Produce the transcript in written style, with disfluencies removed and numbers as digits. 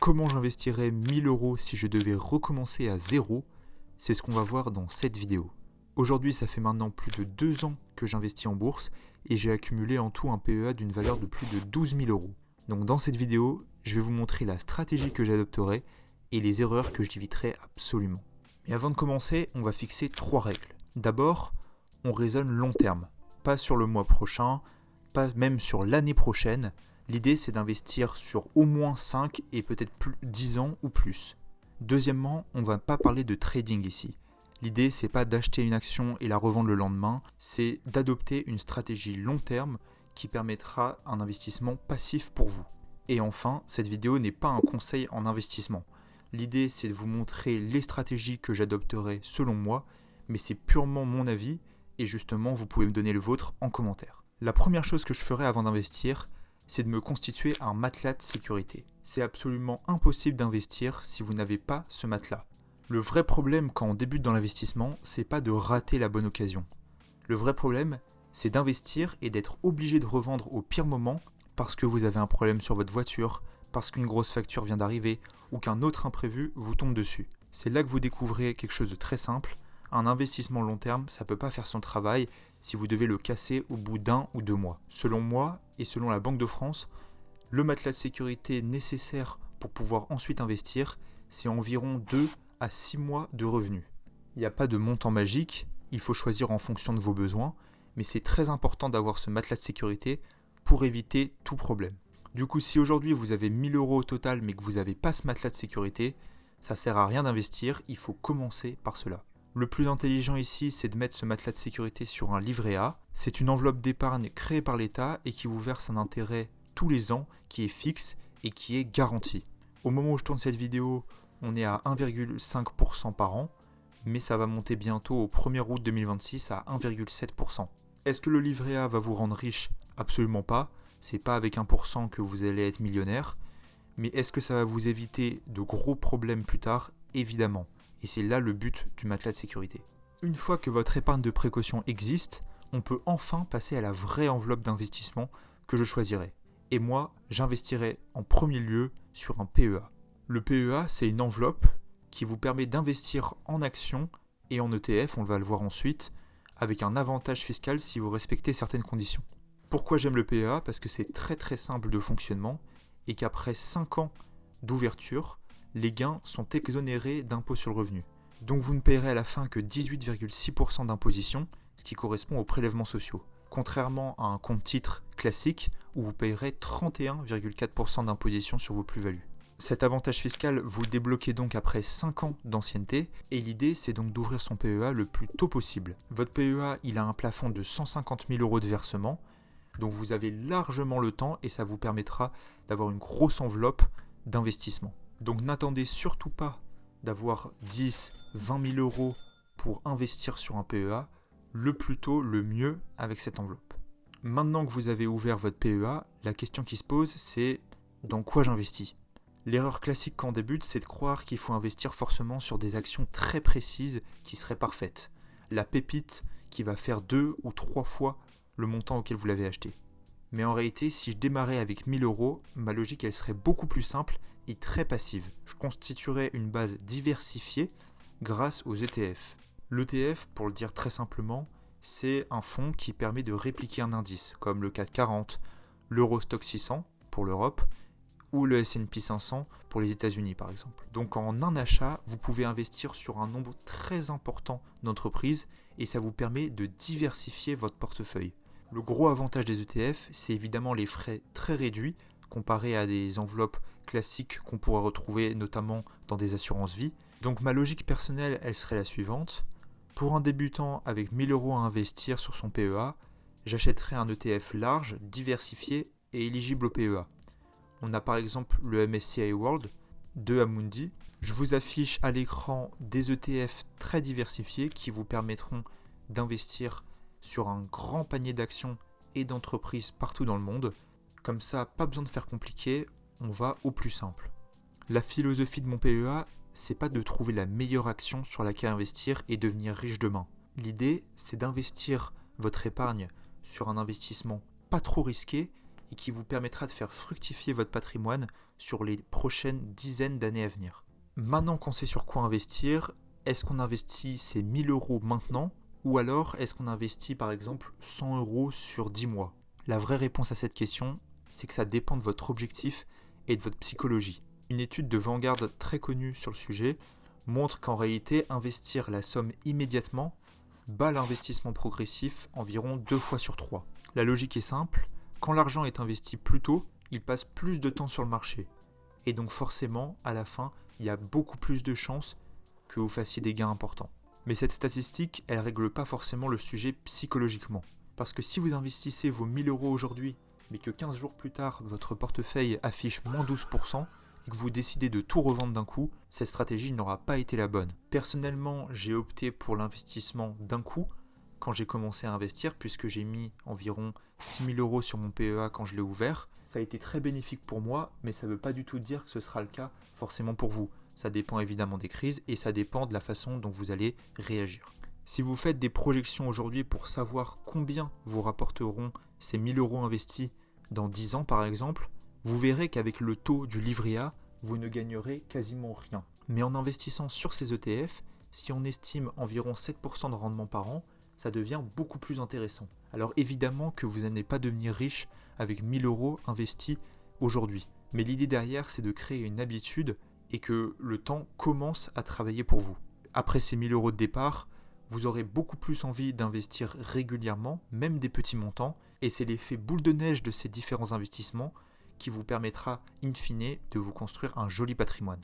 Comment j'investirais 1000 € si je devais recommencer à zéro? C'est ce qu'on va voir dans cette vidéo. Aujourd'hui, ça fait maintenant plus de 2 ans que j'investis en bourse et j'ai accumulé en tout un PEA d'une valeur de plus de 12 000 €. Donc dans cette vidéo, je vais vous montrer la stratégie que j'adopterai et les erreurs que j'éviterai absolument. Mais avant de commencer, on va fixer 3 règles. D'abord, on raisonne long terme, pas sur le mois prochain, pas même sur l'année prochaine. L'idée, c'est d'investir sur au moins 5 et peut-être plus 10 ans ou plus. Deuxièmement, on ne va pas parler de trading ici. L'idée, c'est pas d'acheter une action et la revendre le lendemain, c'est d'adopter une stratégie long terme qui permettra un investissement passif pour vous. Et enfin, cette vidéo n'est pas un conseil en investissement. L'idée, c'est de vous montrer les stratégies que j'adopterai selon moi, mais c'est purement mon avis et justement, vous pouvez me donner le vôtre en commentaire. La première chose que je ferai avant d'investir, c'est de me constituer un matelas de sécurité. C'est absolument impossible d'investir si vous n'avez pas ce matelas. Le vrai problème quand on débute dans l'investissement, c'est pas de rater la bonne occasion. Le vrai problème, c'est d'investir et d'être obligé de revendre au pire moment parce que vous avez un problème sur votre voiture, parce qu'une grosse facture vient d'arriver ou qu'un autre imprévu vous tombe dessus. C'est là que vous découvrez quelque chose de très simple. Un investissement long terme, ça ne peut pas faire son travail si vous devez le casser au bout d'1 ou 2 mois. Selon moi et selon la Banque de France, le matelas de sécurité nécessaire pour pouvoir ensuite investir, c'est environ 2 à 6 mois de revenus. Il n'y a pas de montant magique, il faut choisir en fonction de vos besoins, mais c'est très important d'avoir ce matelas de sécurité pour éviter tout problème. Du coup, si aujourd'hui vous avez 1000 € au total mais que vous n'avez pas ce matelas de sécurité, ça ne sert à rien d'investir, il faut commencer par cela. Le plus intelligent ici, c'est de mettre ce matelas de sécurité sur un livret A. C'est une enveloppe d'épargne créée par l'État et qui vous verse un intérêt tous les ans qui est fixe et qui est garanti. Au moment où je tourne cette vidéo, on est à 1,5% par an, mais ça va monter bientôt au 1er août 2026 à 1,7%. Est-ce que le livret A va vous rendre riche? Absolument pas. C'est pas avec 1% que vous allez être millionnaire. Mais est-ce que ça va vous éviter de gros problèmes plus tard? Évidemment. Et c'est là le but du matelas de sécurité. Une fois que votre épargne de précaution existe, on peut enfin passer à la vraie enveloppe d'investissement que je choisirai. Et moi, j'investirai en premier lieu sur un PEA. Le PEA, c'est une enveloppe qui vous permet d'investir en actions et en ETF, on va le voir ensuite, avec un avantage fiscal si vous respectez certaines conditions. Pourquoi j'aime le PEA? Parce que c'est très très simple de fonctionnement et qu'après 5 ans d'ouverture, les gains sont exonérés d'impôt sur le revenu. Donc vous ne payerez à la fin que 18,6% d'imposition, ce qui correspond aux prélèvements sociaux. Contrairement à un compte titre classique où vous payerez 31,4% d'imposition sur vos plus-values. Cet avantage fiscal, vous le débloquez donc après 5 ans d'ancienneté et l'idée c'est donc d'ouvrir son PEA le plus tôt possible. Votre PEA, il a un plafond de 150 000 € de versement, donc vous avez largement le temps et ça vous permettra d'avoir une grosse enveloppe d'investissement. Donc n'attendez surtout pas d'avoir 10, 20 000 € pour investir sur un PEA, le plus tôt, le mieux avec cette enveloppe. Maintenant que vous avez ouvert votre PEA, la question qui se pose c'est dans quoi j'investis? L'erreur classique quand on débute, c'est de croire qu'il faut investir forcément sur des actions très précises qui seraient parfaites. La pépite qui va faire 2 ou 3 fois le montant auquel vous l'avez acheté. Mais en réalité, si je démarrais avec 1000 €, ma logique elle serait beaucoup plus simple et très passive. Je constituerais une base diversifiée grâce aux ETF. L'ETF, pour le dire très simplement, c'est un fonds qui permet de répliquer un indice, comme le CAC 40, l'Eurostoxx 600 pour l'Europe, ou le S&P 500 pour les États-Unis par exemple. Donc en un achat, vous pouvez investir sur un nombre très important d'entreprises et ça vous permet de diversifier votre portefeuille. Le gros avantage des ETF, c'est évidemment les frais très réduits comparé à des enveloppes classiques qu'on pourrait retrouver notamment dans des assurances vie. Donc ma logique personnelle, elle serait la suivante. Pour un débutant avec 1000 € à investir sur son PEA, j'achèterais un ETF large, diversifié et éligible au PEA. On a par exemple le MSCI World de Amundi. Je vous affiche à l'écran des ETF très diversifiés qui vous permettront d'investir sur un grand panier d'actions et d'entreprises partout dans le monde. Comme ça, pas besoin de faire compliqué, on va au plus simple. La philosophie de mon PEA, c'est pas de trouver la meilleure action sur laquelle investir et devenir riche demain. L'idée, c'est d'investir votre épargne sur un investissement pas trop risqué et qui vous permettra de faire fructifier votre patrimoine sur les prochaines dizaines d'années à venir. Maintenant qu'on sait sur quoi investir, est-ce qu'on investit ces 1000 euros maintenant ou alors est-ce qu'on investit par exemple 100 euros sur 10 mois? La vraie réponse à cette question, c'est que ça dépend de votre objectif et de votre psychologie. Une étude de Vanguard très connue sur le sujet montre qu'en réalité, investir la somme immédiatement bat l'investissement progressif environ 2 fois sur 3. La logique est simple, quand l'argent est investi plus tôt, il passe plus de temps sur le marché. Et donc forcément, à la fin, il y a beaucoup plus de chances que vous fassiez des gains importants. Mais cette statistique, elle ne règle pas forcément le sujet psychologiquement. Parce que si vous investissez vos 1000 euros aujourd'hui, mais que 15 jours plus tard, votre portefeuille affiche moins 12%, et que vous décidez de tout revendre d'un coup, cette stratégie n'aura pas été la bonne. Personnellement, j'ai opté pour l'investissement d'un coup quand j'ai commencé à investir, puisque j'ai mis environ 6 000 euros sur mon PEA quand je l'ai ouvert. Ça a été très bénéfique pour moi, mais ça ne veut pas du tout dire que ce sera le cas forcément pour vous. Ça dépend évidemment des crises et ça dépend de la façon dont vous allez réagir. Si vous faites des projections aujourd'hui pour savoir combien vous rapporteront ces 1000 euros investis dans 10 ans par exemple, vous verrez qu'avec le taux du livret A, vous ne gagnerez quasiment rien. Mais en investissant sur ces ETF, si on estime environ 7% de rendement par an, ça devient beaucoup plus intéressant. Alors évidemment que vous n'allez pas devenir riche avec 1000 euros investis aujourd'hui. Mais l'idée derrière, c'est de créer une habitude et que le temps commence à travailler pour vous. Après ces 1000 euros de départ, vous aurez beaucoup plus envie d'investir régulièrement, même des petits montants, et c'est l'effet boule de neige de ces différents investissements qui vous permettra in fine de vous construire un joli patrimoine.